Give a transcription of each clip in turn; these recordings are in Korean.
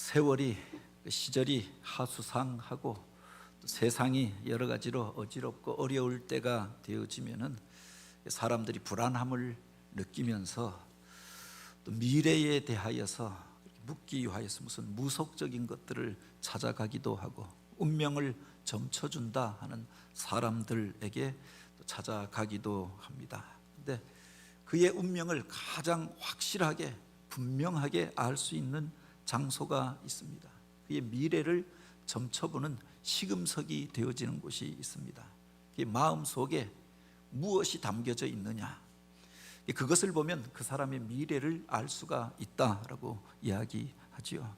세월이 시절이 하수상하고 또 세상이 여러 가지로 어지럽고 어려울 때가 되어지면은 사람들이 불안함을 느끼면서 또 미래에 대하여서 묻기 위하여서 무슨 무속적인 것들을 찾아가기도 하고 운명을 점쳐준다 하는 사람들에게 또 찾아가기도 합니다. 근데 그의 운명을 가장 확실하게 분명하게 알 수 있는 장소가 있습니다. 그의 미래를 점쳐보는 시금석이 되어지는 곳이 있습니다. 그의 마음속에 무엇이 담겨져 있느냐, 그것을 보면 그 사람의 미래를 알 수가 있다라고 이야기하지요.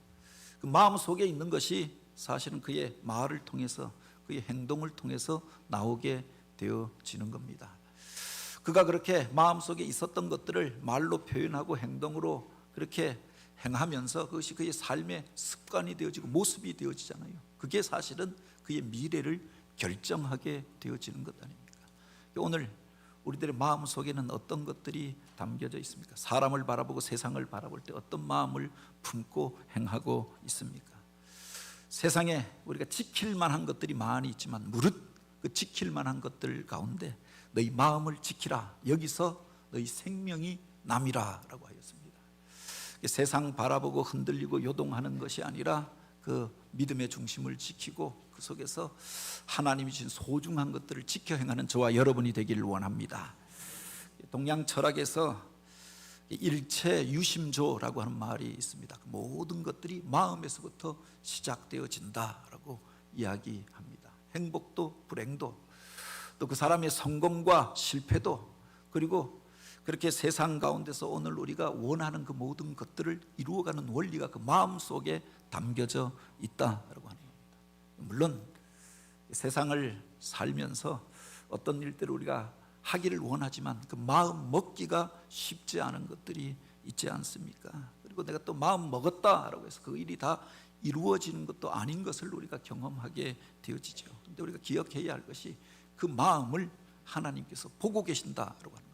그 마음속에 있는 것이 사실은 그의 말을 통해서, 그의 행동을 통해서 나오게 되어지는 겁니다. 그가 그렇게 마음속에 있었던 것들을 말로 표현하고 행동으로 그렇게 행하면서 그것이 그의 삶의 습관이 되어지고 모습이 되어지잖아요. 그게 사실은 그의 미래를 결정하게 되어지는 것 아닙니까? 오늘 우리들의 마음속에는 어떤 것들이 담겨져 있습니까? 사람을 바라보고 세상을 바라볼 때 어떤 마음을 품고 행하고 있습니까? 세상에 우리가 지킬 만한 것들이 많이 있지만 무릇 그 지킬 만한 것들 가운데 너희 마음을 지키라, 여기서 너희 생명이 남이라 라고 하였습니다. 세상 바라보고 흔들리고 요동하는 것이 아니라 그 믿음의 중심을 지키고 그 속에서 하나님이 주신 소중한 것들을 지켜 행하는 저와 여러분이 되기를 원합니다. 동양 철학에서 일체 유심조라고 하는 말이 있습니다. 모든 것들이 마음에서부터 시작되어진다라고 이야기합니다. 행복도 불행도 또 그 사람의 성공과 실패도, 그리고 그렇게 세상 가운데서 오늘 우리가 원하는 그 모든 것들을 이루어가는 원리가 그 마음 속에 담겨져 있다라고 하는 겁니다. 물론 세상을 살면서 어떤 일들을 우리가 하기를 원하지만 그 마음 먹기가 쉽지 않은 것들이 있지 않습니까? 그리고 내가 또 마음 먹었다라고 해서 그 일이 다 이루어지는 것도 아닌 것을 우리가 경험하게 되어지죠. 그런데 우리가 기억해야 할 것이 그 마음을 하나님께서 보고 계신다라고 하는 겁니다.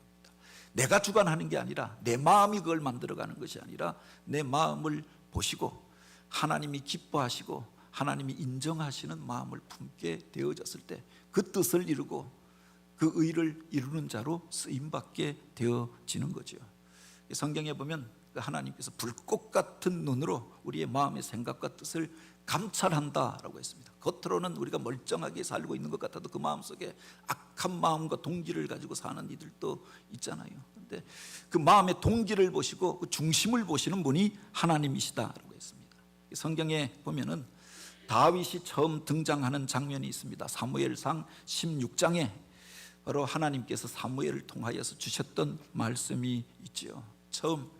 내가 주관하는 게 아니라, 내 마음이 그걸 만들어가는 것이 아니라 내 마음을 보시고 하나님이 기뻐하시고 하나님이 인정하시는 마음을 품게 되어졌을 때 그 뜻을 이루고 그 의를 이루는 자로 쓰임받게 되어지는 거죠. 성경에 보면 하나님께서 불꽃 같은 눈으로 우리의 마음의 생각과 뜻을 감찰한다라고 했습니다. 겉으로는 우리가 멀쩡하게 살고 있는 것 같아도 그 마음속에 악한 마음과 동기를 가지고 사는 이들도 있잖아요. 그런데 그 마음의 동기를 보시고 그 중심을 보시는 분이 하나님이시다라고 했습니다. 성경에 보면은 다윗이 처음 등장하는 장면이 있습니다. 사무엘상 16장에 바로 하나님께서 사무엘을 통하여서 주셨던 말씀이 있죠. 처음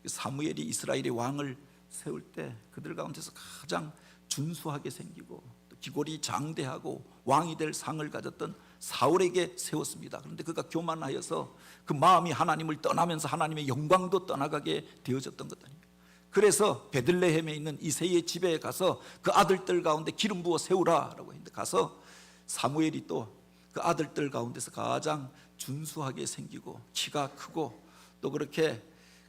사무엘이 이스라엘의 왕을 세울 때 그들 가운데서 가장 준수하게 생기고 또 기골이 장대하고 왕이 될 상을 가졌던 사울에게 세웠습니다. 그런데 그가 교만하여서 그 마음이 하나님을 떠나면서 하나님의 영광도 떠나가게 되어졌던 것 아닙니까? 그래서 베들레헴에 있는 이새의 집에 가서 그 아들들 가운데 기름 부어 세우라라고 했는데, 가서 사무엘이 또 그 아들들 가운데서 가장 준수하게 생기고 키가 크고 또 그렇게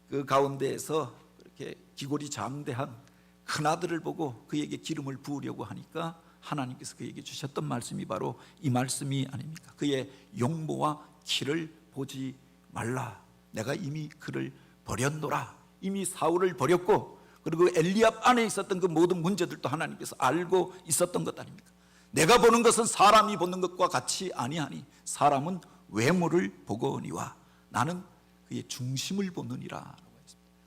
그 가운데에서 그렇게 기골이 장대한 큰 아들을 보고 그에게 기름을 부으려고 하니까 하나님께서 그에게 주셨던 말씀이 바로 이 말씀이 아닙니까? 그의 용모와 키를 보지 말라. 내가 이미 그를 버렸노라. 이미 사울을 버렸고, 그리고 엘리압 안에 있었던 그 모든 문제들도 하나님께서 알고 있었던 것 아닙니까? 내가 보는 것은 사람이 보는 것과 같이 아니하니 사람은 외모를 보거니와 나는 그의 중심을 보느니라.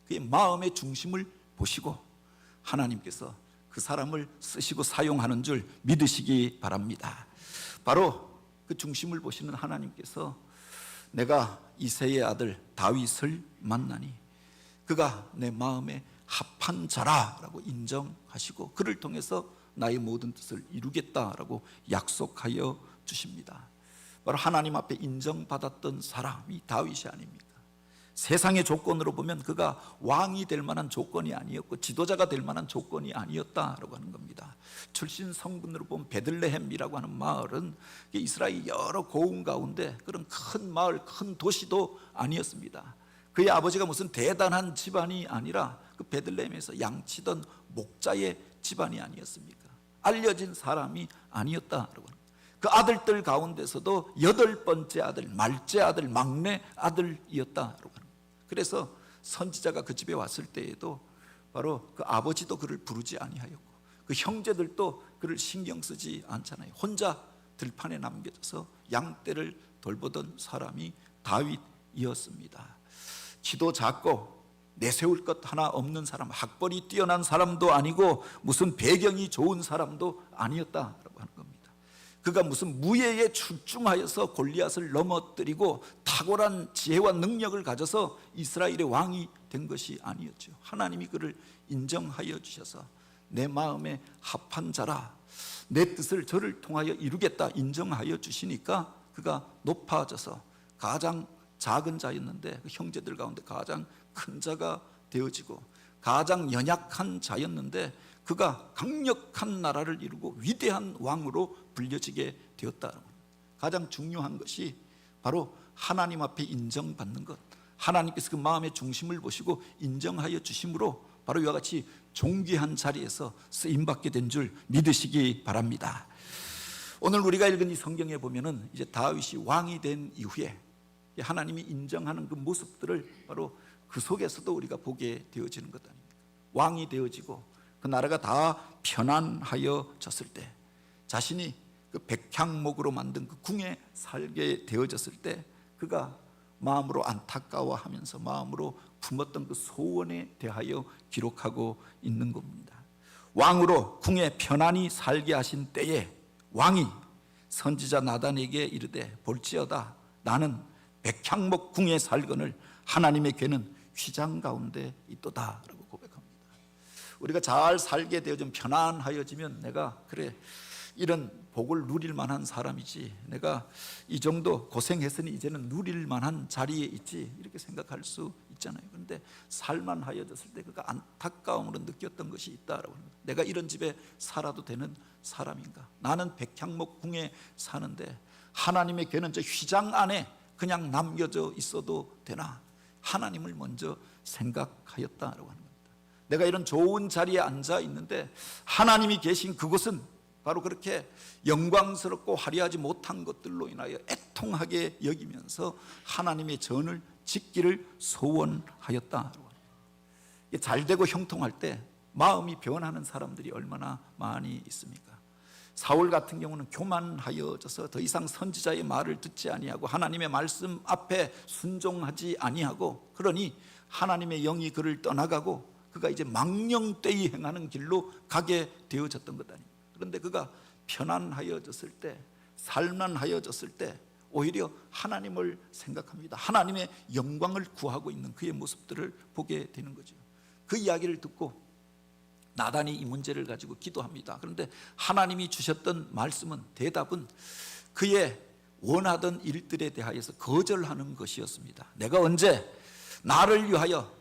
그의 마음의 중심을 보시고 하나님께서 그 사람을 쓰시고 사용하는 줄 믿으시기 바랍니다. 바로 그 중심을 보시는 하나님께서 내가 이새의 아들 다윗을 만나니 그가 내 마음에 합한 자라라고 인정하시고 그를 통해서 나의 모든 뜻을 이루겠다라고 약속하여 주십니다. 바로 하나님 앞에 인정받았던 사람이 다윗이 아닙니까? 세상의 조건으로 보면 그가 왕이 될 만한 조건이 아니었고 지도자가 될 만한 조건이 아니었다라고 하는 겁니다. 출신 성분으로 보면 베들레헴이라고 하는 마을은 이스라엘 여러 고운 가운데 그런 큰 마을, 큰 도시도 아니었습니다. 그의 아버지가 무슨 대단한 집안이 아니라 그 베들레헴에서 양치던 목자의 집안이 아니었습니까? 알려진 사람이 아니었다라고 합니다. 그 아들들 가운데서도 8번째 아들, 말째 아들, 막내 아들이었다라고 합니다. 그래서 선지자가 그 집에 왔을 때에도 바로 그 아버지도 그를 부르지 아니하였고 그 형제들도 그를 신경 쓰지 않잖아요. 혼자 들판에 남겨져서 양떼를 돌보던 사람이 다윗이었습니다. 키도 작고 내세울 것 하나 없는 사람, 학벌이 뛰어난 사람도 아니고 무슨 배경이 좋은 사람도 아니었다라고 하는 겁니다. 그가 무슨 무예에 출중하여서 골리앗을 넘어뜨리고 탁월한 지혜와 능력을 가져서 이스라엘의 왕이 된 것이 아니었죠. 하나님이 그를 인정하여 주셔서 내 마음에 합한 자라, 내 뜻을 저를 통하여 이루겠다 인정하여 주시니까 그가 높아져서 가장 작은 자였는데 그 형제들 가운데 가장 큰 자가 되어지고, 가장 연약한 자였는데 그가 강력한 나라를 이루고 위대한 왕으로 불려지게 되었다. 가장 중요한 것이 바로 하나님 앞에 인정받는 것, 하나님께서 그 마음의 중심을 보시고 인정하여 주심으로 바로 이와 같이 존귀한 자리에서 쓰임받게 된 줄 믿으시기 바랍니다. 오늘 우리가 읽은 이 성경에 보면은 이제 다윗이 왕이 된 이후에 하나님이 인정하는 그 모습들을 바로 그 속에서도 우리가 보게 되어지는 것 아닙니까? 왕이 되어지고 그 나라가 다 편안하여졌을 때, 자신이 그 백향목으로 만든 그 궁에 살게 되어졌을 때 그가 마음으로 안타까워하면서 마음으로 품었던 그 소원에 대하여 기록하고 있는 겁니다. 왕으로 궁에 편안히 살게 하신 때에 왕이 선지자 나단에게 이르되 볼지어다 나는 백향목 궁에 살거늘 하나님의 궤는 휘장 가운데 있도다 라고 고백합니다. 우리가 잘 살게 되어 좀 편안하여지면 내가 그래 이런 복을 누릴 만한 사람이지, 내가 이 정도 고생했으니 이제는 누릴 만한 자리에 있지, 이렇게 생각할 수 있잖아요. 그런데 살만하여졌을 때 그가 안타까움으로 느꼈던 것이 있다라고 합니다. 내가 이런 집에 살아도 되는 사람인가? 나는 백향목 궁에 사는데 하나님의 궤는 저 휘장 안에 그냥 남겨져 있어도 되나? 하나님을 먼저 생각하였다라고 하는 겁니다. 내가 이런 좋은 자리에 앉아 있는데 하나님이 계신 그곳은 바로 그렇게 영광스럽고 화려하지 못한 것들로 인하여 애통하게 여기면서 하나님의 전을 짓기를 소원하였다. 잘되고 형통할 때 마음이 변하는 사람들이 얼마나 많이 있습니까? 사울 같은 경우는 교만하여져서 더 이상 선지자의 말을 듣지 아니하고 하나님의 말씀 앞에 순종하지 아니하고, 그러니 하나님의 영이 그를 떠나가고 그가 이제 망령되이 행하는 길로 가게 되어졌던 것 아닙니까? 그런데 그가 편안하여졌을 때, 살만하여졌을 때 오히려 하나님을 생각합니다. 하나님의 영광을 구하고 있는 그의 모습들을 보게 되는 거죠. 그 이야기를 듣고 나단이 이 문제를 가지고 기도합니다. 그런데 하나님이 주셨던 말씀은, 대답은 그의 원하던 일들에 대하여서 거절하는 것이었습니다. 내가 언제 나를 위하여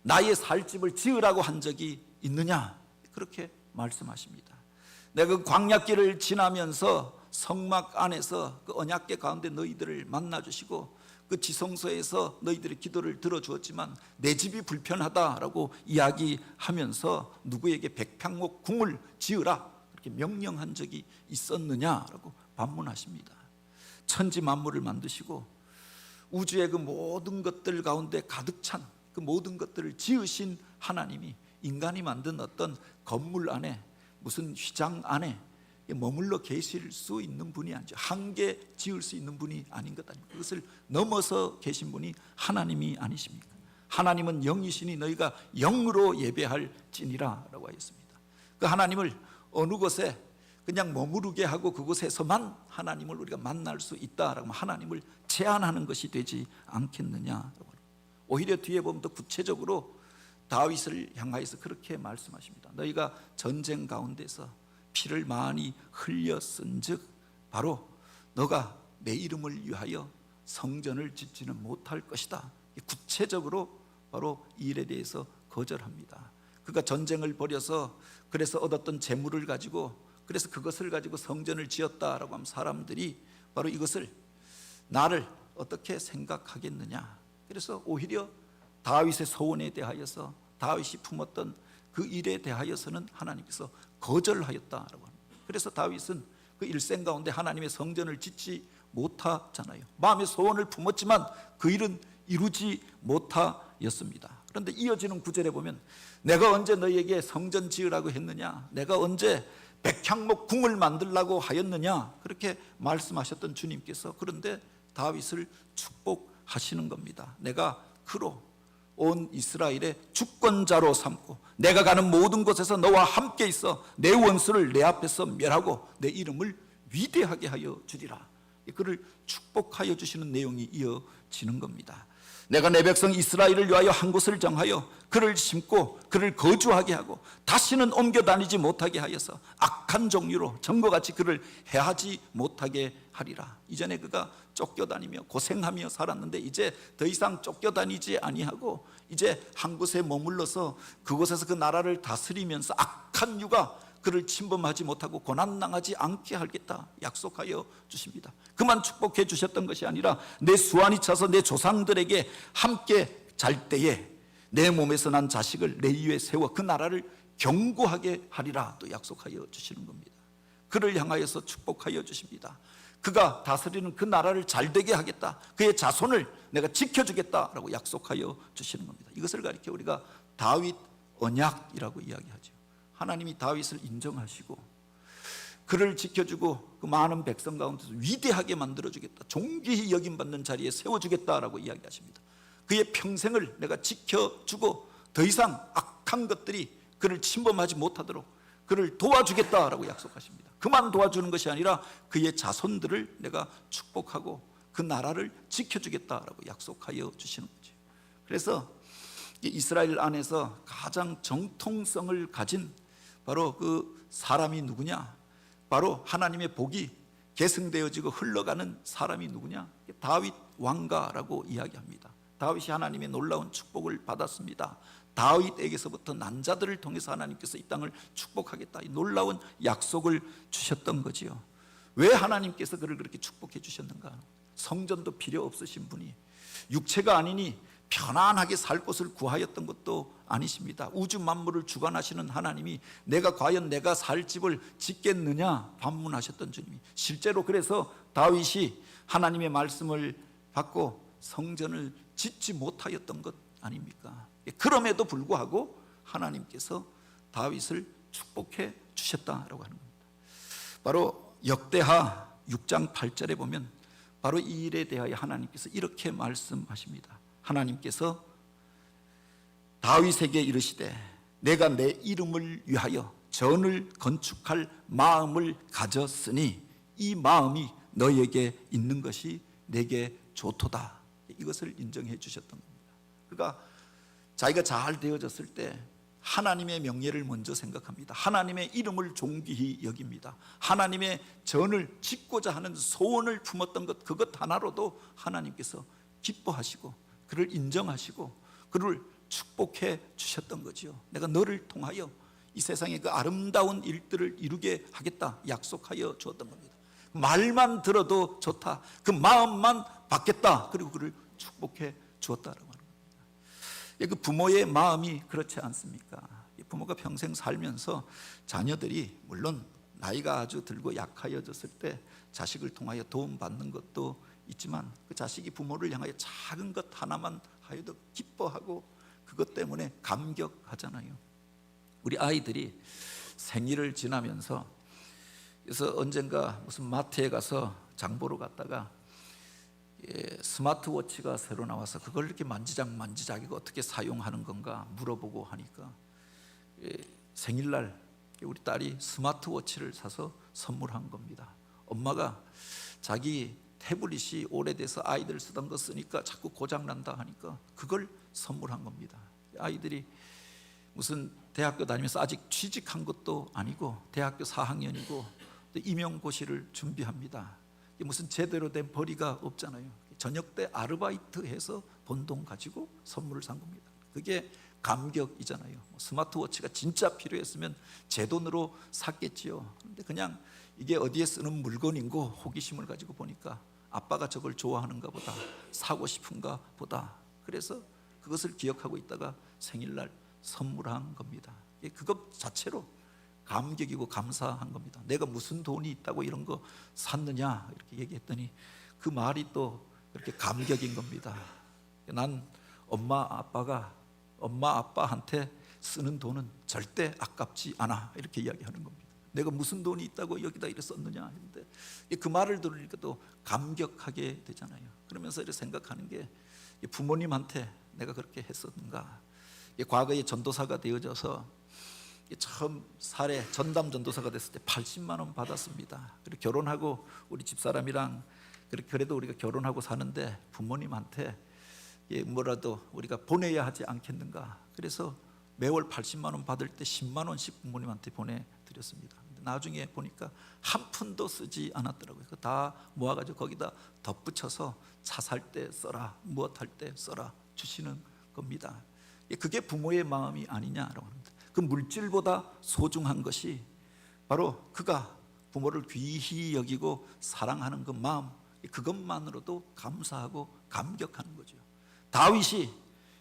나의 살 집을 지으라고 한 적이 있느냐? 그렇게 말씀하십니다. 내가 그 광야길을 지나면서 성막 안에서 그 언약궤 가운데 너희들을 만나주시고 그 지성소에서 너희들의 기도를 들어주었지만 내 집이 불편하다라고 이야기하면서 누구에게 백향목 궁을 지으라 그렇게 명령한 적이 있었느냐라고 반문하십니다. 천지 만물을 만드시고 우주의 그 모든 것들 가운데 가득 찬 그 모든 것들을 지으신 하나님이 인간이 만든 어떤 건물 안에, 무슨 휘장 안에 머물러 계실 수 있는 분이 아니죠. 한계 지을 수 있는 분이 아닌 것 아닙니까? 그것을 넘어서 계신 분이 하나님이 아니십니까? 하나님은 영이시니 너희가 영으로 예배할지니라 라고 하였습니다. 그 하나님을 어느 곳에 그냥 머무르게 하고 그곳에서만 하나님을 우리가 만날 수 있다라고 하나님을 제한하는 것이 되지 않겠느냐. 오히려 뒤에 보면 더 구체적으로 다윗을 향하여서 그렇게 말씀하십니다. 너희가 전쟁 가운데서 피를 많이 흘렸은즉 바로 너가 내 이름을 위하여 성전을 짓지는 못할 것이다. 구체적으로 바로 이 일에 대해서 거절합니다. 그가 전쟁을 벌여서 그래서 얻었던 재물을 가지고, 그래서 그것을 가지고 성전을 지었다라고 하면 사람들이 바로 이것을 나를 어떻게 생각하겠느냐. 그래서 오히려 다윗의 소원에 대하여서 다윗이 품었던 그 일에 대하여서는 하나님께서 거절하였다라고 합니다. 그래서 다윗은 그 일생 가운데 하나님의 성전을 짓지 못하잖아요. 마음의 소원을 품었지만 그 일은 이루지 못하였습니다. 그런데 이어지는 구절에 보면 내가 언제 너희에게 성전 지으라고 했느냐, 내가 언제 백향목 궁을 만들라고 하였느냐, 그렇게 말씀하셨던 주님께서 그런데 다윗을 축복하시는 겁니다. 내가 그로 온 이스라엘의 주권자로 삼고 내가 가는 모든 곳에서 너와 함께 있어 내 원수를 내 앞에서 멸하고 내 이름을 위대하게 하여 주리라. 그를 축복하여 주시는 내용이 이어지는 겁니다. 내가 내 백성 이스라엘을 위하여 한 곳을 정하여 그를 심고 그를 거주하게 하고 다시는 옮겨 다니지 못하게 하여서 악한 종류로 전과같이 그를 해하지 못하게 하리라. 이전에 그가 쫓겨다니며 고생하며 살았는데 이제 더 이상 쫓겨다니지 아니하고 이제 한 곳에 머물러서 그곳에서 그 나라를 다스리면서 악한 유가 그를 침범하지 못하고 고난당하지 않게 하겠다 약속하여 주십니다. 그만 축복해 주셨던 것이 아니라 내 수완이 차서 내 조상들에게 함께 잘 때에 내 몸에서 난 자식을 내 위에 세워 그 나라를 견고하게 하리라 또 약속하여 주시는 겁니다. 그를 향하여서 축복하여 주십니다. 그가 다스리는 그 나라를 잘되게 하겠다, 그의 자손을 내가 지켜주겠다라고 약속하여 주시는 겁니다. 이것을 가리켜 우리가 다윗 언약이라고 이야기하죠. 하나님이 다윗을 인정하시고 그를 지켜주고 그 많은 백성 가운데서 위대하게 만들어주겠다, 존귀히 여김받는 자리에 세워주겠다라고 이야기하십니다. 그의 평생을 내가 지켜주고 더 이상 악한 것들이 그를 침범하지 못하도록 그를 도와주겠다라고 약속하십니다. 그만 도와주는 것이 아니라 그의 자손들을 내가 축복하고 그 나라를 지켜주겠다라고 약속하여 주시는 거죠. 그래서 이스라엘 안에서 가장 정통성을 가진 바로 그 사람이 누구냐, 바로 하나님의 복이 계승되어지고 흘러가는 사람이 누구냐, 다윗 왕가라고 이야기합니다. 다윗이 하나님의 놀라운 축복을 받았습니다. 다윗에게서부터 난 자들을 통해서 하나님께서 이 땅을 축복하겠다, 이 놀라운 약속을 주셨던 거지요. 왜 하나님께서 그를 그렇게 축복해 주셨는가? 성전도 필요 없으신 분이 육체가 아니니 편안하게 살 곳을 구하였던 것도 아니십니다. 우주 만물을 주관하시는 하나님이 내가 과연 내가 살 집을 짓겠느냐 반문하셨던 주님이 실제로 그래서 다윗이 하나님의 말씀을 받고 성전을 짓지 못하였던 것 아닙니까? 그럼에도 불구하고 하나님께서 다윗을 축복해 주셨다라고 하는 겁니다. 바로 역대하 6장 8절에 보면 바로 이 일에 대하여 하나님께서 이렇게 말씀하십니다. 하나님께서 다윗에게 이르시되 내가 내 이름을 위하여 전을 건축할 마음을 가졌으니 이 마음이 너에게 있는 것이 내게 좋도다. 이것을 인정해 주셨던 겁니다. 그러니까 자기가 잘 되어졌을 때 하나님의 명예를 먼저 생각합니다. 하나님의 이름을 존귀히 여깁니다. 하나님의 전을 짓고자 하는 소원을 품었던 것, 그것 하나로도 하나님께서 기뻐하시고 그를 인정하시고 그를 축복해 주셨던 거죠. 내가 너를 통하여 이 세상의 그 아름다운 일들을 이루게 하겠다 약속하여 주었던 겁니다. 말만 들어도 좋다, 그 마음만 받겠다, 그리고 그를 축복해 주었다라고 하는 겁니다. 그 부모의 마음이 그렇지 않습니까? 부모가 평생 살면서 자녀들이 물론 나이가 아주 들고 약하여졌을 때 자식을 통하여 도움받는 것도 있지만 그 자식이 부모를 향하여 작은 것 하나만 하여도 기뻐하고 그것 때문에 감격하잖아요. 우리 아이들이 생일을 지나면서 그래서 언젠가 무슨 마트에 가서 장 보러 갔다가 스마트워치가 새로 나와서 그걸 이렇게 만지작 이거 어떻게 사용하는 건가 물어보고 하니까 생일날 우리 딸이 스마트워치를 사서 선물한 겁니다. 엄마가 자기 태블릿이 오래돼서 아이들 쓰던 거 쓰니까 자꾸 고장난다 하니까 그걸 선물한 겁니다. 아이들이 무슨 대학교 다니면서 아직 취직한 것도 아니고 대학교 4학년이고 임용고시를 준비합니다. 무슨 제대로 된 벌이가 없잖아요. 저녁 때 아르바이트 해서 번 돈 가지고 선물을 산 겁니다. 그게 감격이잖아요. 스마트워치가 진짜 필요했으면 제 돈으로 샀겠지요. 그런데 그냥 이게 어디에 쓰는 물건인고 호기심을 가지고 보니까 아빠가 저걸 좋아하는가 보다, 사고 싶은가 보다, 그래서 그것을 기억하고 있다가 생일날 선물한 겁니다. 그것 자체로 감격이고 감사한 겁니다. 내가 무슨 돈이 있다고 이런 거 샀느냐 이렇게 얘기했더니 그 말이 또 그렇게 감격인 겁니다. 난 엄마 아빠한테 쓰는 돈은 절대 아깝지 않아 이렇게 이야기하는 겁니다. 내가 무슨 돈이 있다고 여기다 이렇게 썼느냐 했는데 그 말을 들으니까 또 감격하게 되잖아요. 그러면서 이렇게 생각하는 게 부모님한테 내가 그렇게 했었는가. 과거에 전도사가 되어져서 처음 사례 전담 전도사가 됐을 때 80만 원 받았습니다. 그리고 결혼하고 우리 집사람이랑 그래도 우리가 결혼하고 사는데 부모님한테 뭐라도 우리가 보내야 하지 않겠는가. 그래서 매월 80만 원 받을 때 10만 원씩 부모님한테 보내드렸습니다. 나중에 보니까 한 푼도 쓰지 않았더라고요. 다 모아가지고 거기다 덧붙여서 차 살 때 써라, 무엇 할 때 써라 주시는 겁니다. 그게 부모의 마음이 아니냐라고 합니다. 그 물질보다 소중한 것이 바로 그가 부모를 귀히 여기고 사랑하는 그 마음, 그것만으로도 감사하고 감격하는 거죠. 다윗이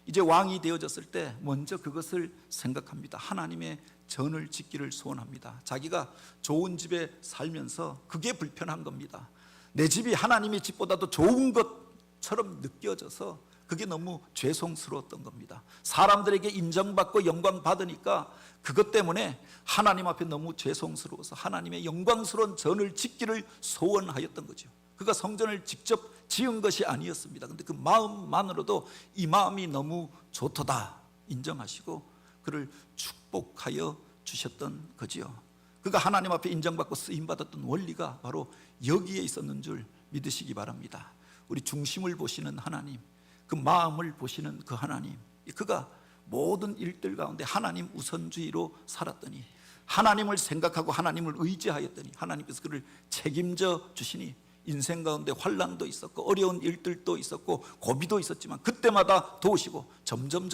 이제 왕이 되어졌을 때 먼저 그것을 생각합니다. 하나님의 전을 짓기를 소원합니다. 자기가 좋은 집에 살면서 그게 불편한 겁니다. 내 집이 하나님의 집보다도 좋은 것처럼 느껴져서 그게 너무 죄송스러웠던 겁니다. 사람들에게 인정받고 영광 받으니까 그것 때문에 하나님 앞에 너무 죄송스러워서 하나님의 영광스러운 전을 짓기를 소원하였던 거죠. 그가 성전을 직접 지은 것이 아니었습니다. 그런데 그 마음만으로도 이 마음이 너무 좋도다 인정하시고 그를 축복하여 주셨던 거지요. 그가 하나님 앞에 인정받고 쓰임받았던 원리가 바로 여기에 있었는 줄 믿으시기 바랍니다. 우리 중심을 보시는 하나님, 그 마음을 보시는 그 하나님, 그가 모든 일들 가운데 하나님 우선주의로 살았더니 하나님을 생각하고 하나님을 의지하였더니 하나님께서 그를 책임져 주시니 인생 가운데 환난도 있었고 어려운 일들도 있었고 고비도 있었지만 그때마다 도우시고 점점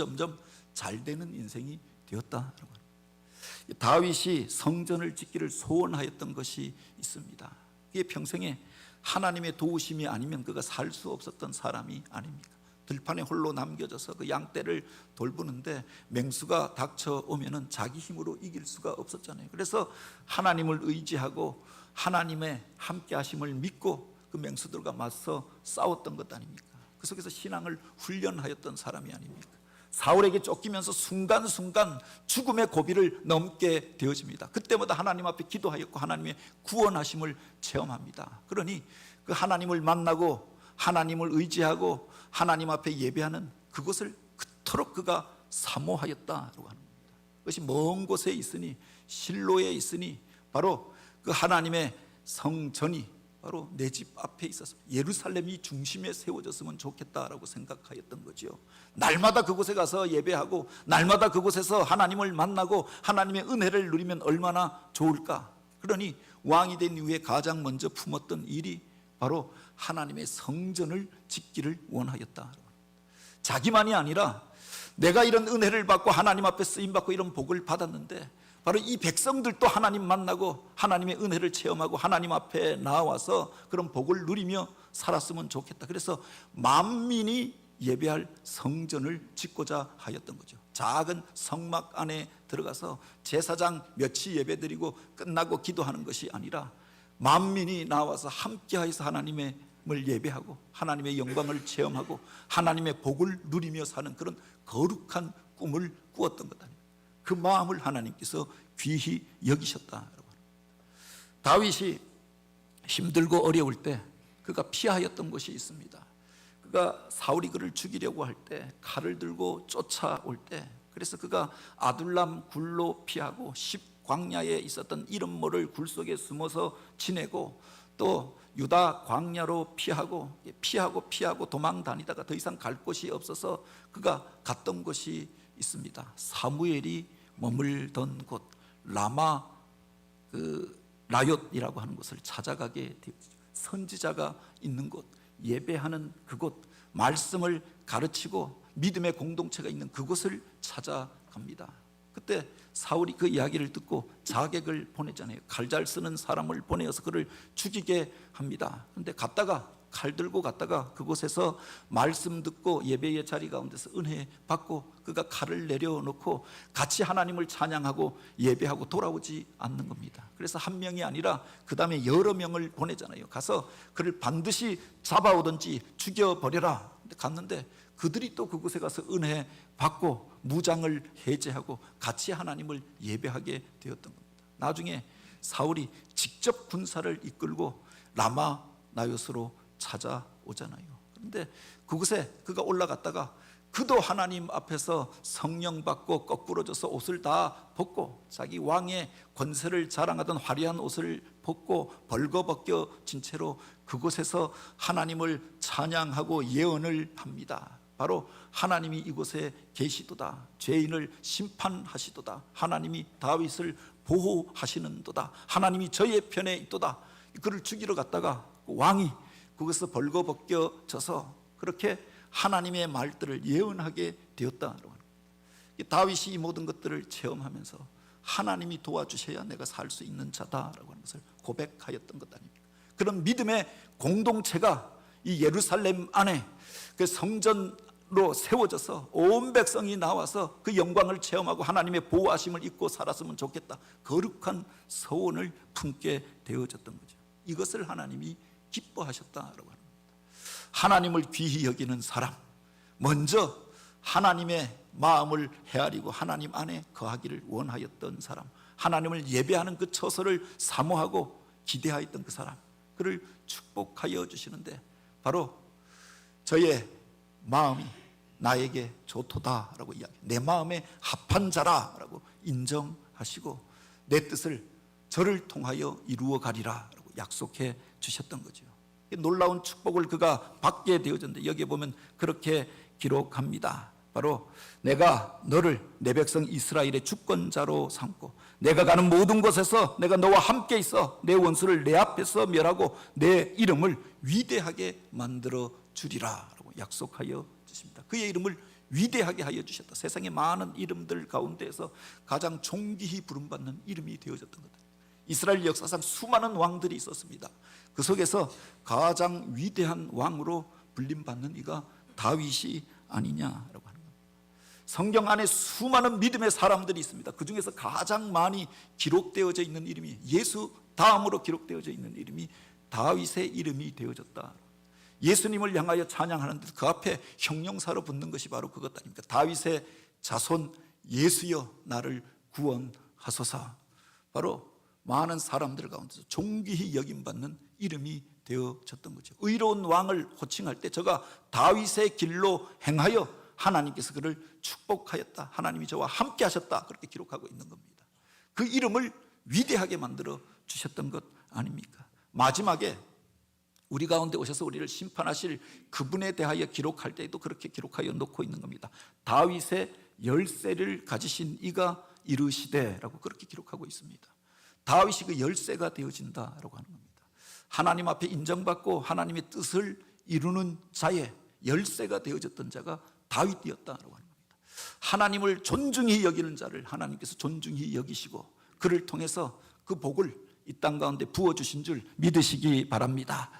잘 되는 인생이 되었다. 다윗이 성전을 짓기를 소원하였던 것이 있습니다. 그게 평생에 하나님의 도우심이 아니면 그가 살 수 없었던 사람이 아닙니까? 들판에 홀로 남겨져서 그 양떼를 돌보는데 맹수가 닥쳐오면은 자기 힘으로 이길 수가 없었잖아요. 그래서 하나님을 의지하고 하나님의 함께 하심을 믿고 그 맹수들과 맞서 싸웠던 것 아닙니까? 그 속에서 신앙을 훈련하였던 사람이 아닙니까? 사울에게 쫓기면서 순간순간 죽음의 고비를 넘게 되어집니다. 그때마다 하나님 앞에 기도하였고 하나님의 구원하심을 체험합니다. 그러니 그 하나님을 만나고 하나님을 의지하고 하나님 앞에 예배하는 그것을 그토록 그가 사모하였다라고 합니다. 그것이 먼 곳에 있으니 실로에 있으니 바로 그 하나님의 성전이 바로 내 집 앞에 있어서 예루살렘이 중심에 세워졌으면 좋겠다라고 생각하였던 거죠. 날마다 그곳에 가서 예배하고 날마다 그곳에서 하나님을 만나고 하나님의 은혜를 누리면 얼마나 좋을까. 그러니 왕이 된 이후에 가장 먼저 품었던 일이 바로 하나님의 성전을 짓기를 원하였다. 자기만이 아니라 내가 이런 은혜를 받고 하나님 앞에 쓰임받고 이런 복을 받았는데 바로 이 백성들도 하나님 만나고 하나님의 은혜를 체험하고 하나님 앞에 나와서 그런 복을 누리며 살았으면 좋겠다. 그래서 만민이 예배할 성전을 짓고자 하였던 거죠. 작은 성막 안에 들어가서 제사장 몇이 예배드리고 끝나고 기도하는 것이 아니라 만민이 나와서 함께하여서 하나님을 예배하고 하나님의 영광을 체험하고 하나님의 복을 누리며 사는 그런 거룩한 꿈을 꾸었던 것 아닙니까? 그 마음을 하나님께서 귀히 여기셨다. 다윗이 힘들고 어려울 때 그가 피하였던 곳이 있습니다. 그가 사울이 그를 죽이려고 할 때 칼을 들고 쫓아올 때 그래서 그가 아둘람 굴로 피하고 광야에 있었던 이름 모를 굴 속에 숨어서 지내고 또 유다 광야로 피하고 도망 다니다가 더 이상 갈 곳이 없어서 그가 갔던 곳이 있습니다. 사무엘이 머물던 곳 라마 라옅이라고 하는 곳을 찾아가게 되었죠. 선지자가 있는 곳, 예배하는 그곳, 말씀을 가르치고 믿음의 공동체가 있는 그곳을 찾아갑니다. 그때 사울이 그 이야기를 듣고 자객을 보냈잖아요. 칼 잘 쓰는 사람을 보내어서 그를 죽이게 합니다. 그런데 갔다가 칼 들고 갔다가 그곳에서 말씀 듣고 예배의 자리 가운데서 은혜 받고 그가 칼을 내려놓고 같이 하나님을 찬양하고 예배하고 돌아오지 않는 겁니다. 그래서 한 명이 아니라 그 다음에 여러 명을 보내잖아요. 가서 그를 반드시 잡아오든지 죽여버려라. 갔는데 그들이 또 그곳에 가서 은혜 받고 무장을 해제하고 같이 하나님을 예배하게 되었던 겁니다. 나중에 사울이 직접 군사를 이끌고 라마 나요스로 찾아오잖아요. 그런데 그곳에 그가 올라갔다가 그도 하나님 앞에서 성령 받고 거꾸러져서 옷을 다 벗고 자기 왕의 권세를 자랑하던 화려한 옷을 벗고 벌거벗겨진 채로 그곳에서 하나님을 찬양하고 예언을 합니다. 바로 하나님이 이곳에 계시도다. 죄인을 심판하시도다. 하나님이 다윗을 보호하시는도다. 하나님이 저의 편에 있도다. 그를 죽이러 갔다가 왕이 거기서 벌거벗겨져서 그렇게 하나님의 말들을 예언하게 되었다라고 합니다. 다윗이 이 모든 것들을 체험하면서 하나님이 도와주셔야 내가 살 수 있는 자다라고 하는 것을 고백하였던 것 아닙니까? 그런 믿음의 공동체가 이 예루살렘 안에 그 성전으로 세워져서 온 백성이 나와서 그 영광을 체험하고 하나님의 보호하심을 입고 살았으면 좋겠다. 거룩한 소원을 품게 되어졌던 거죠. 이것을 하나님이 기뻐하셨다라고 합니다. 하나님을 귀히 여기는 사람, 먼저 하나님의 마음을 헤아리고 하나님 안에 거하기를 원하였던 사람, 하나님을 예배하는 그 처소를 사모하고 기대하였던 그 사람, 그를 축복하여 주시는데 바로 저의 마음이 나에게 좋도다라고 이야기, 내 마음에 합한 자라라고 인정하시고 내 뜻을 저를 통하여 이루어 가리라라고 약속해 주셨던 거죠. 놀라운 축복을 그가 받게 되어졌는데 여기에 보면 그렇게 기록합니다. 바로 내가 너를 내 백성 이스라엘의 주권자로 삼고 내가 가는 모든 곳에서 내가 너와 함께 있어 내 원수를 내 앞에서 멸하고 내 이름을 위대하게 만들어 주리라 라고 약속하여 주십니다. 그의 이름을 위대하게 하여 주셨다. 세상의 많은 이름들 가운데에서 가장 존귀히 부름받는 이름이 되어졌던 것. 이스라엘 역사상 수많은 왕들이 있었습니다. 그 속에서 가장 위대한 왕으로 불림받는 이가 다윗이 아니냐라고 하는 겁니다. 성경 안에 수많은 믿음의 사람들이 있습니다. 그 중에서 가장 많이 기록되어져 있는 이름이, 예수 다음으로 기록되어져 있는 이름이 다윗의 이름이 되어졌다. 예수님을 향하여 찬양하는데 그 앞에 형용사로 붙는 것이 바로 그것 아닙니까? 다윗의 자손 예수여 나를 구원하소서. 바로 많은 사람들 가운데서 존귀히 여김받는 이름이 되어졌던 거죠. 의로운 왕을 호칭할 때 저가 다윗의 길로 행하여 하나님께서 그를 축복하였다. 하나님이 저와 함께 하셨다. 그렇게 기록하고 있는 겁니다. 그 이름을 위대하게 만들어 주셨던 것 아닙니까? 마지막에 우리 가운데 오셔서 우리를 심판하실 그분에 대하여 기록할 때에도 그렇게 기록하여 놓고 있는 겁니다. 다윗의 열쇠를 가지신 이가 이르시되라고 그렇게 기록하고 있습니다. 다윗이 그 열쇠가 되어진다라고 하는 겁니다. 하나님 앞에 인정받고 하나님의 뜻을 이루는 자의 열쇠가 되어졌던 자가 다윗이었다라고 하는 겁니다. 하나님을 존중히 여기는 자를 하나님께서 존중히 여기시고 그를 통해서 그 복을 이 땅 가운데 부어주신 줄 믿으시기 바랍니다.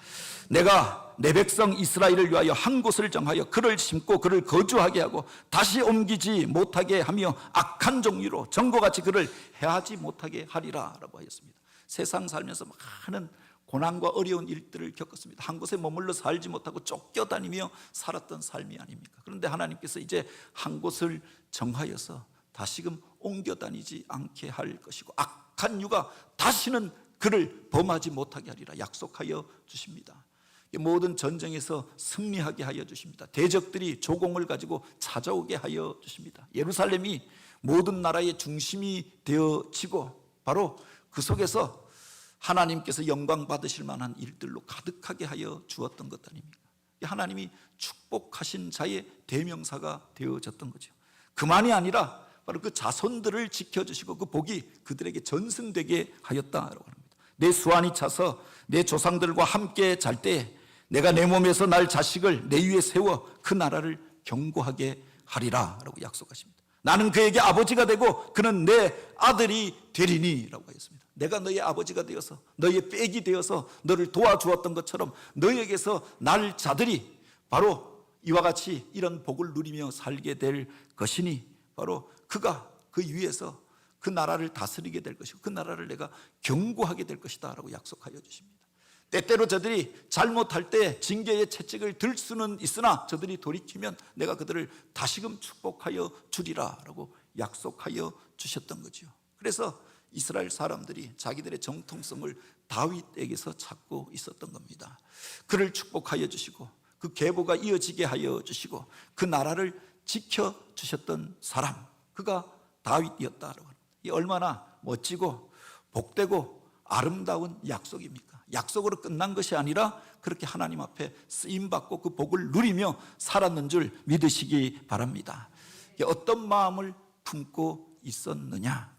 내가 내 백성 이스라엘을 위하여 한 곳을 정하여 그를 심고 그를 거주하게 하고 다시 옮기지 못하게 하며 악한 종류로 전과같이 그를 해하지 못하게 하리라 라고 하였습니다. 세상 살면서 많은 고난과 어려운 일들을 겪었습니다. 한 곳에 머물러 살지 못하고 쫓겨다니며 살았던 삶이 아닙니까? 그런데 하나님께서 이제 한 곳을 정하여서 다시금 옮겨다니지 않게 할 것이고 악한 유가 다시는 그를 범하지 못하게 하리라 약속하여 주십니다. 모든 전쟁에서 승리하게 하여 주십니다. 대적들이 조공을 가지고 찾아오게 하여 주십니다. 예루살렘이 모든 나라의 중심이 되어지고 바로 그 속에서 하나님께서 영광 받으실 만한 일들로 가득하게 하여 주었던 것 아닙니까? 하나님이 축복하신 자의 대명사가 되어졌던 거죠. 그만이 아니라 바로 그 자손들을 지켜주시고 그 복이 그들에게 전승되게 하였다라고 합니다. 내 수완이 차서 내 조상들과 함께 잘 때 내가 내 몸에서 날 자식을 내 위에 세워 그 나라를 견고하게 하리라 라고 약속하십니다. 나는 그에게 아버지가 되고 그는 내 아들이 되리니 라고 하였습니다. 내가 너의 아버지가 되어서 너의 빽이 되어서 너를 도와주었던 것처럼 너에게서 날 자들이 바로 이와 같이 이런 복을 누리며 살게 될 것이니 바로 그가 그 위에서 그 나라를 다스리게 될 것이고 그 나라를 내가 경고하게 될 것이다 라고 약속하여 주십니다. 때때로 저들이 잘못할 때 징계의 채찍을 들 수는 있으나 저들이 돌이키면 내가 그들을 다시금 축복하여 주리라 라고 약속하여 주셨던 거죠. 그래서 이스라엘 사람들이 자기들의 정통성을 다윗에게서 찾고 있었던 겁니다. 그를 축복하여 주시고 그 계보가 이어지게 하여 주시고 그 나라를 지켜주셨던 사람, 그가 다윗이었다라고 합니다. 이 얼마나 멋지고 복되고 아름다운 약속입니까? 약속으로 끝난 것이 아니라 그렇게 하나님 앞에 쓰임받고 그 복을 누리며 살았는 줄 믿으시기 바랍니다. 어떤 마음을 품고 있었느냐?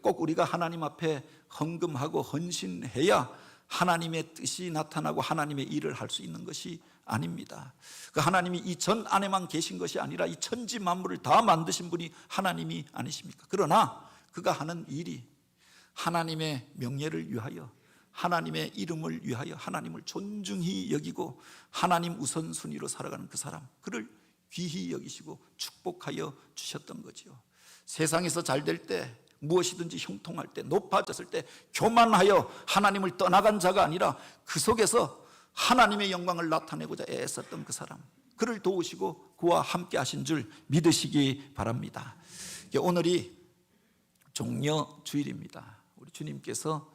꼭 우리가 하나님 앞에 헌금하고 헌신해야 하나님의 뜻이 나타나고 하나님의 일을 할 수 있는 것이 아닙니다. 그 하나님이 이 전 안에만 계신 것이 아니라 이 천지 만물을 다 만드신 분이 하나님이 아니십니까? 그러나 그가 하는 일이 하나님의 명예를 위하여, 하나님의 이름을 위하여 하나님을 존중히 여기고 하나님 우선순위로 살아가는 그 사람, 그를 귀히 여기시고 축복하여 주셨던 거지요. 세상에서 잘 될 때, 무엇이든지 형통할 때, 높아졌을 때 교만하여 하나님을 떠나간 자가 아니라 그 속에서 하나님의 영광을 나타내고자 애썼던 그 사람, 그를 도우시고 그와 함께 하신 줄 믿으시기 바랍니다. 오늘이 종려주일입니다. 우리 주님께서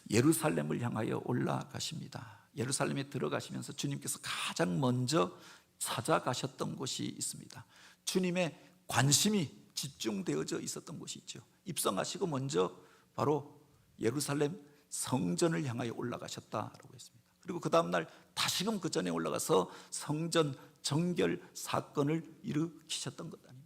예루살렘을 향하여 올라가십니다. 예루살렘에 들어가시면서 주님께서 가장 먼저 찾아가셨던 곳이 있습니다. 주님의 관심이 집중되어져 있었던 곳이 있죠. 입성하시고 먼저 바로 예루살렘 성전을 향하여 올라가셨다라고 했습니다. 그리고 그 다음날 다시금 그 전에 올라가서 성전 정결 사건을 일으키셨던 것 아닙니까?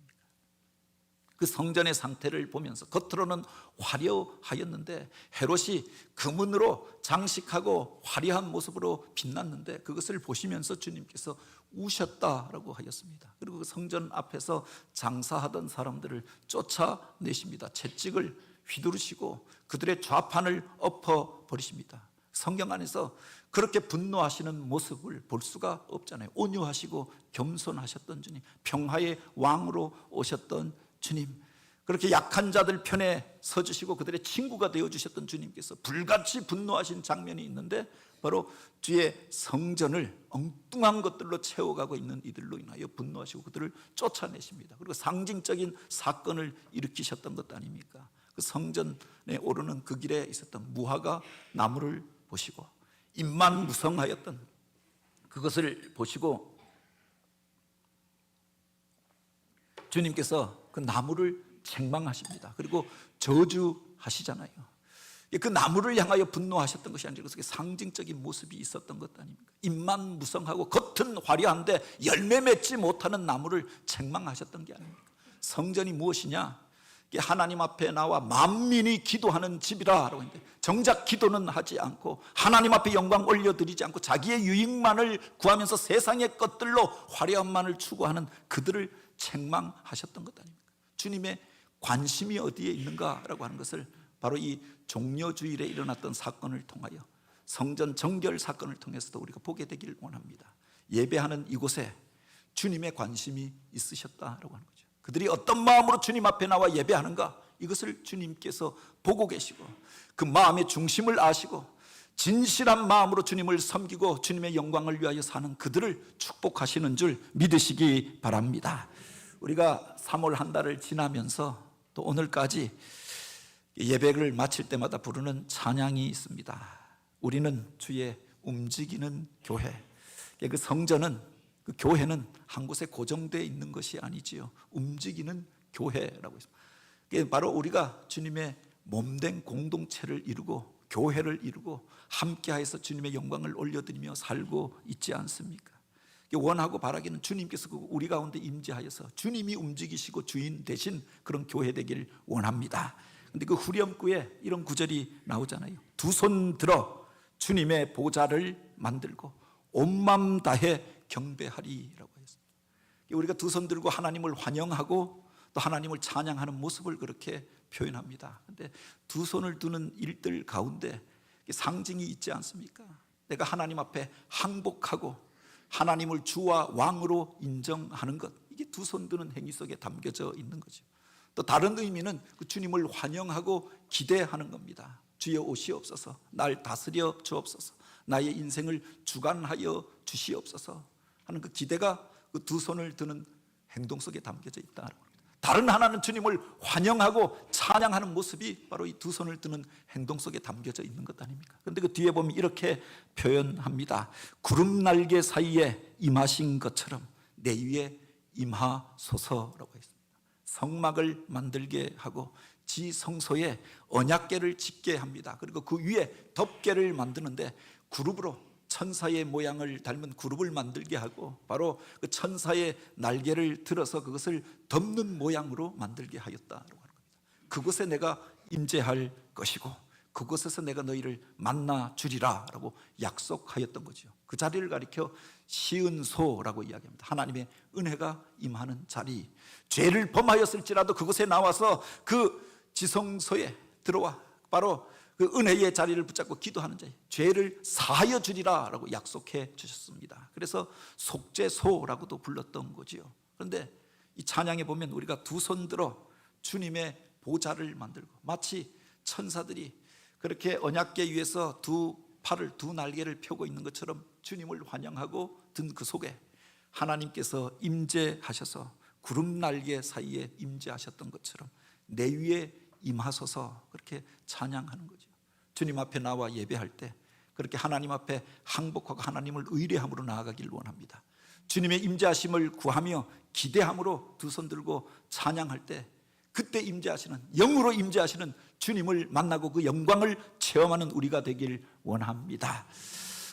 그 성전의 상태를 보면서 겉으로는 화려하였는데 헤롯이 금은으로 장식하고 화려한 모습으로 빛났는데 그것을 보시면서 주님께서 우셨다라고 하였습니다. 그리고 그 성전 앞에서 장사하던 사람들을 쫓아내십니다. 채찍을 휘두르시고 그들의 좌판을 엎어버리십니다. 성경 안에서 그렇게 분노하시는 모습을 볼 수가 없잖아요. 온유하시고 겸손하셨던 주님, 평화의 왕으로 오셨던 주님, 그렇게 약한 자들 편에 서주시고 그들의 친구가 되어주셨던 주님께서 불같이 분노하신 장면이 있는데 바로 주의 성전을 엉뚱한 것들로 채워가고 있는 이들로 인하여 분노하시고 그들을 쫓아내십니다. 그리고 상징적인 사건을 일으키셨던 것 아닙니까? 그 성전에 오르는 그 길에 있었던 무화과 나무를 보시고 입만 무성하였던 그것을 보시고 주님께서 그 나무를 책망하십니다. 그리고 저주하시잖아요. 그 나무를 향하여 분노하셨던 것이 아니라 그 상징적인 모습이 있었던 것 아닙니까? 입만 무성하고 겉은 화려한데 열매 맺지 못하는 나무를 책망하셨던 게 아닙니까? 성전이 무엇이냐? 하나님 앞에 나와 만민이 기도하는 집이라고 했는데 정작 기도는 하지 않고 하나님 앞에 영광 올려드리지 않고 자기의 유익만을 구하면서 세상의 것들로 화려함만을 추구하는 그들을 책망하셨던 것 아닙니까? 주님의 관심이 어디에 있는가라고 하는 것을 바로 이 종려주일에 일어났던 사건을 통하여 성전 정결 사건을 통해서도 우리가 보게 되기를 원합니다. 예배하는 이곳에 주님의 관심이 있으셨다라고 하는 거죠. 그들이 어떤 마음으로 주님 앞에 나와 예배하는가, 이것을 주님께서 보고 계시고 그 마음의 중심을 아시고 진실한 마음으로 주님을 섬기고 주님의 영광을 위하여 사는 그들을 축복하시는 줄 믿으시기 바랍니다. 우리가 3월 한 달을 지나면서 또 오늘까지 예배를 마칠 때마다 부르는 찬양이 있습니다. 우리는 주의 움직이는 교회. 그 성전은, 그 교회는 한 곳에 고정되어 있는 것이 아니지요. 움직이는 교회라고 했습니다. 바로 우리가 주님의 몸된 공동체를 이루고 교회를 이루고 함께하여서 주님의 영광을 올려드리며 살고 있지 않습니까? 원하고 바라기는 주님께서 우리 가운데 임재하여서 주님이 움직이시고 주인 되신 그런 교회 되길 원합니다. 그런데 그 후렴구에 이런 구절이 나오잖아요. 두 손 들어 주님의 보좌를 만들고 온 마음 다해 경배하리라고 했습니다. 우리가 두 손 들고 하나님을 환영하고 또 하나님을 찬양하는 모습을 그렇게 표현합니다. 그런데 두 손을 드는 일들 가운데 상징이 있지 않습니까? 내가 하나님 앞에 항복하고 하나님을 주와 왕으로 인정하는 것, 이게 두 손 드는 행위 속에 담겨져 있는 거죠. 또 다른 의미는 그 주님을 환영하고 기대하는 겁니다. 주여 오시옵소서, 날 다스려 주옵소서, 나의 인생을 주관하여 주시옵소서 하는 그 기대가 그 두 손을 드는 행동 속에 담겨져 있다. 다른 하나는 주님을 환영하고 찬양하는 모습이 바로 이 두 손을 드는 행동 속에 담겨져 있는 것 아닙니까? 그런데 그 뒤에 보면 이렇게 표현합니다. 구름 날개 사이에 임하신 것처럼 내 위에 임하소서라고 했습니다. 성막을 만들게 하고 지 성소에 언약궤를 짓게 합니다. 그리고 그 위에 덮개를 만드는데 그룹으로 천사의 모양을 닮은 그룹을 만들게 하고 바로 그 천사의 날개를 들어서 그것을 덮는 모양으로 만들게 하였다라고 하는 겁니다. 그곳에 내가 임재할 것이고 그곳에서 내가 너희를 만나 주리라 라고 약속하였던 거죠. 그 자리를 가리켜 시은소라고 이야기합니다. 하나님의 은혜가 임하는 자리. 죄를 범하였을지라도 그곳에 나와서 그 지성소에 들어와 바로 그 은혜의 자리를 붙잡고 기도하는 자에 죄를 사하여 주리라 라고 약속해 주셨습니다. 그래서 속죄소라고도 불렀던 거지요. 그런데 이 찬양에 보면 우리가 두 손 들어 주님의 보좌를 만들고 마치 천사들이 그렇게 언약궤 위에서 두 팔을 두 날개를 펴고 있는 것처럼 주님을 환영하고 든 그 속에 하나님께서 임재하셔서 구름 날개 사이에 임재하셨던 것처럼 내 위에 임하소서 그렇게 찬양하는 거죠. 주님 앞에 나와 예배할 때 그렇게 하나님 앞에 항복하고 하나님을 의뢰함으로 나아가길 원합니다. 주님의 임재하심을 구하며 기대함으로 두 손 들고 찬양할 때 그때 임재하시는 영으로 임재하시는 주님을 만나고 그 영광을 체험하는 우리가 되길 원합니다.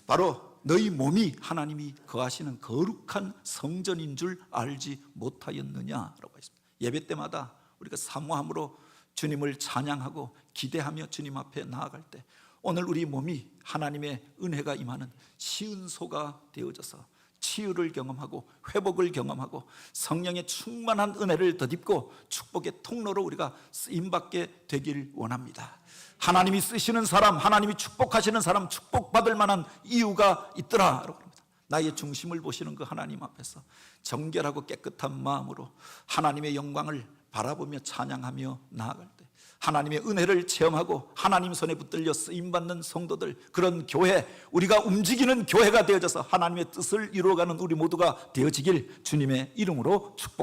바로 너희 몸이 하나님이 거하시는 거룩한 성전인 줄 알지 못하였느냐라고 했습니다. 예배 때마다 우리가 사모함으로 주님을 찬양하고 기대하며 주님 앞에 나아갈 때 오늘 우리 몸이 하나님의 은혜가 임하는 시은소가 되어져서 치유를 경험하고 회복을 경험하고 성령의 충만한 은혜를 덧입고 축복의 통로로 우리가 쓰임받게 되길 원합니다. 하나님이 쓰시는 사람, 하나님이 축복하시는 사람, 축복받을 만한 이유가 있더라라고 합니다. 나의 중심을 보시는 그 하나님 앞에서 정결하고 깨끗한 마음으로 하나님의 영광을 바라보며 찬양하며 나아갈 때 하나님의 은혜를 체험하고 하나님 손에 붙들려 쓰임받는 성도들, 그런 교회, 우리가 움직이는 교회가 되어져서 하나님의 뜻을 이루어가는 우리 모두가 되어지길 주님의 이름으로 축복합니다.